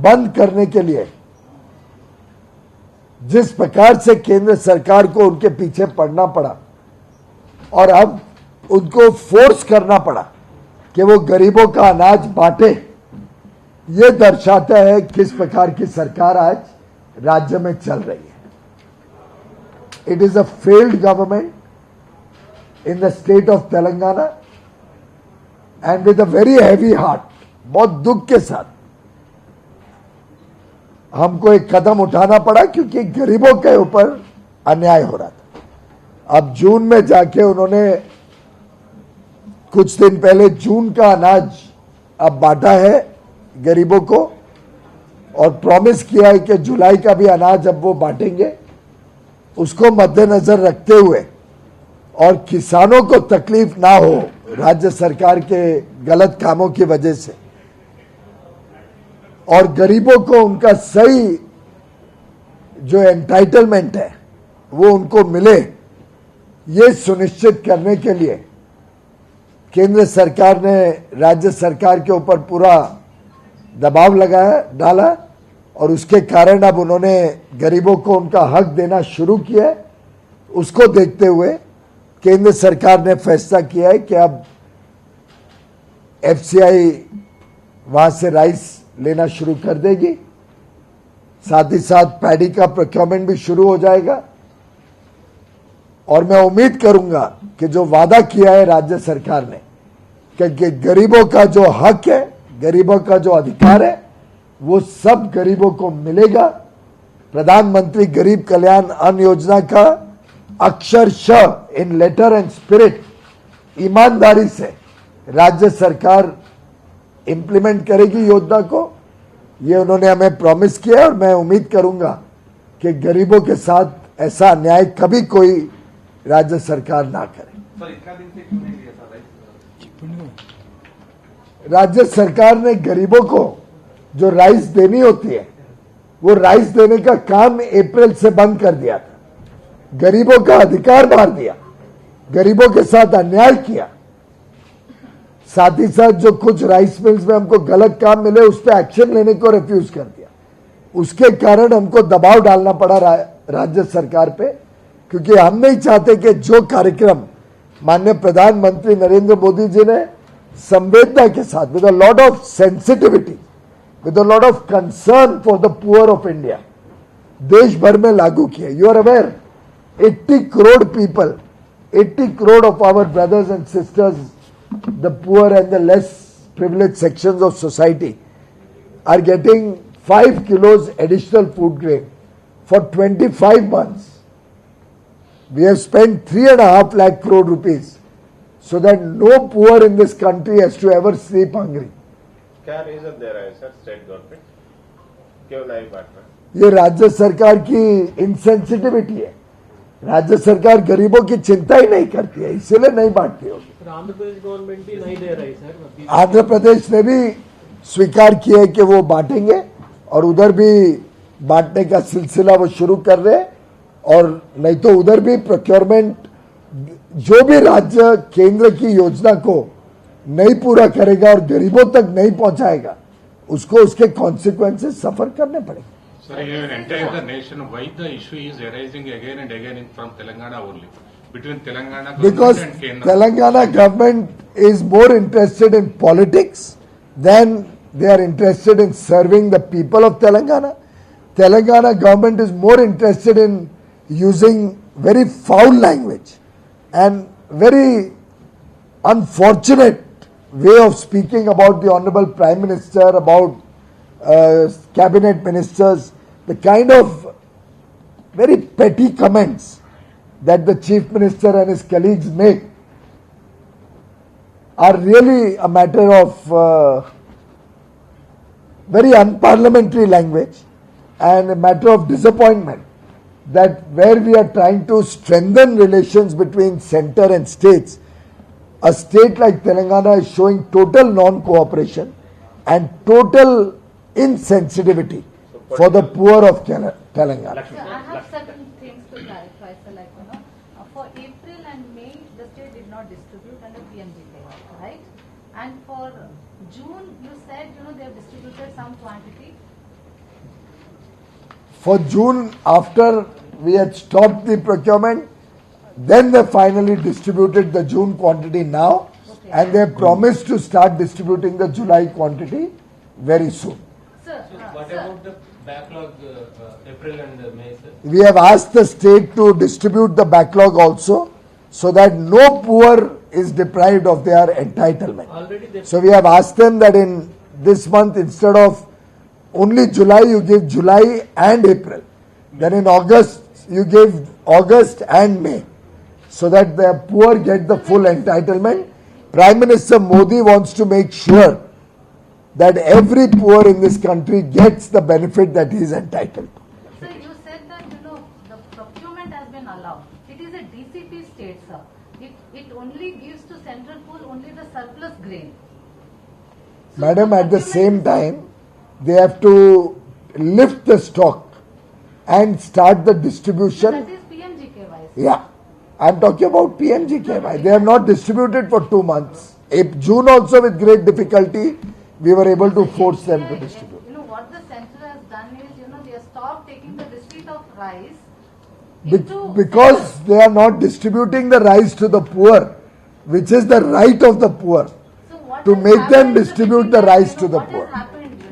बंद करने के लिए जिस प्रकार से केंद्र सरकार को उनके पीछे पड़ना पड़ा और अब उनको फोर्स करना पड़ा कि वो गरीबों का अनाज बांटे, ये दर्शाता है किस प्रकार की सरकार आज राज्य में चल रही है। It is a failed government in the state of Telangana and with a very heavy heart, बहुत दुख के साथ हमको एक कदम उठाना पड़ा क्योंकि गरीबों के ऊपर अन्याय हो रहा था। अब जून में जाके उन्होंने कुछ दिन पहले जून का अनाज अब बांटा है गरीबों को और प्रॉमिस किया है कि जुलाई का भी अनाज अब वो बांटेंगे। उसको मद्देनजर रखते हुए और किसानों को तकलीफ ना हो राज्य सरकार के गलत कामों की वजह से और गरीबों को उनका सही जो एंटाइटलमेंट है वो उनको मिले, ये सुनिश्चित करने के लिए केंद्र सरकार ने राज्य सरकार के ऊपर पूरा दबाव डाला और उसके कारण अब उन्होंने गरीबों को उनका हक देना शुरू किया है। उसको देखते हुए केंद्र सरकार ने फैसला किया है कि अब एफसीआई वहां से राइस लेना शुरू कर देगी, साथ ही साथ पैडी का प्रोक्योरमेंट भी शुरू हो जाएगा और मैं उम्मीद करूंगा कि जो वादा किया है राज्य सरकार ने कि गरीबों का जो हक है, गरीबों का जो अधिकार है, वो सब गरीबों को मिलेगा। प्रधानमंत्री गरीब कल्याण अन्न योजना का अक्षरशः इन लेटर एंड स्पिरिट ईमानदारी से राज्य सरकार इंप्लीमेंट करेगी योजना को, ये उन्होंने हमें प्रॉमिस किया और मैं उम्मीद करूंगा कि गरीबों के साथ ऐसा अन्याय कभी कोई राज्य सरकार ना करे। सर, इतना दिन से क्यों नहीं दिया था राज्य सरकार ने गरीबों को जो राइस देनी होती है वो राइस देने का काम अप्रैल से बंद कर दिया था। गरीबों का अधिकार मार दिया, गरीबों के साथ अन्याय किया। साथ ही साथ जो कुछ राइस मिल्स में हमको गलत काम मिले उस पर एक्शन लेने को रिफ्यूज कर दिया। उसके कारण हमको दबाव डालना पड़ा राज्य सरकार पे, क्योंकि हम नहीं चाहते कि जो कार्यक्रम माननीय प्रधानमंत्री नरेंद्र मोदी जी ने संवेदना के साथ with a lot of sensitivity, with a lot of concern for the poor of India देश भर में लागू किया। You are aware 80 crore people, 80 crore of our brothers and sisters, the poor and the less privileged sections of society are getting 5 kilos additional food grain for 25 months. We have spent 3.5 lakh crore rupees so that no poor in this country has to ever sleep hungry. क्या reason दे रहा है sir state government, क्यों नहीं बांट रहा? ये राज्य सरकार की इनसेंसिटिविटी है। राज्य सरकार गरीबों की चिंता ही नहीं करती है, इसीलिए नहीं बांटती होगी। आंध्र प्रदेश गवर्नमेंट भी नहीं दे रही सर। आंध्र प्रदेश ने भी स्वीकार किया है कि वो बांटेंगे और उधर भी बांटने का सिलसिला वो शुरू कर रहे हैं। और नहीं तो उधर भी प्रोक्योरमेंट, जो भी राज्य केंद्र की योजना को नहीं पूरा करेगा और गरीबों तक नहीं पहुंचाएगा उसको उसके कॉन्सिक्वेंसेस सफर करने पड़ेंगे। Sir, you have entered the nation. Why the issue is arising again and again from Telangana only? Between Telangana government Because and Kendra. Telangana government is more interested in politics than they are interested in serving the people of Telangana. Telangana government is more interested in using very foul language and very unfortunate way of speaking about the Honorable Prime Minister, about cabinet ministers, the kind of very petty comments that the chief minister and his colleagues make are really a matter of very unparliamentary language and a matter of disappointment that where we are trying to strengthen relations between center and states, a state like Telangana is showing total non-cooperation and total insensitivity for the poor of Telangana. So I have certain things to clarify. So like, for April and May, the state did not distribute under PMJ layout, right? And for June, you said, they have distributed some quantity For June, after we had stopped the procurement, then they finally distributed the June quantity now, and they have promised to start distributing the July quantity very soon. Sir, What sir, about the backlog, April and May, sir? We have asked the state to distribute the backlog also, so that no poor is deprived of their entitlement. Already they So we have asked them that in this month, instead of only July, you give July and April. Then in August, you give August and May, so that the poor get the full entitlement. Prime Minister Modi wants to make sure that every poor in this country gets the benefit that he is entitled to. sir, you said that, the procurement has been allowed. It is a DCP state, sir. It only gives to central pool only the surplus grain. So Madam, at the procurement same is- time, they have to lift the stock and start the distribution. That is PMGKY. sir. Yeah, I'm talking about PMGKY. They have not distributed for 2 months. June also, with great difficulty, we were able to force them to distribute. What the center has done is, they have stopped taking the receipt of rice Be- into because they are not distributing the rice to the poor, which is the right of the poor. So what to has make them happened distribute between the that, rice to the what poor. has happened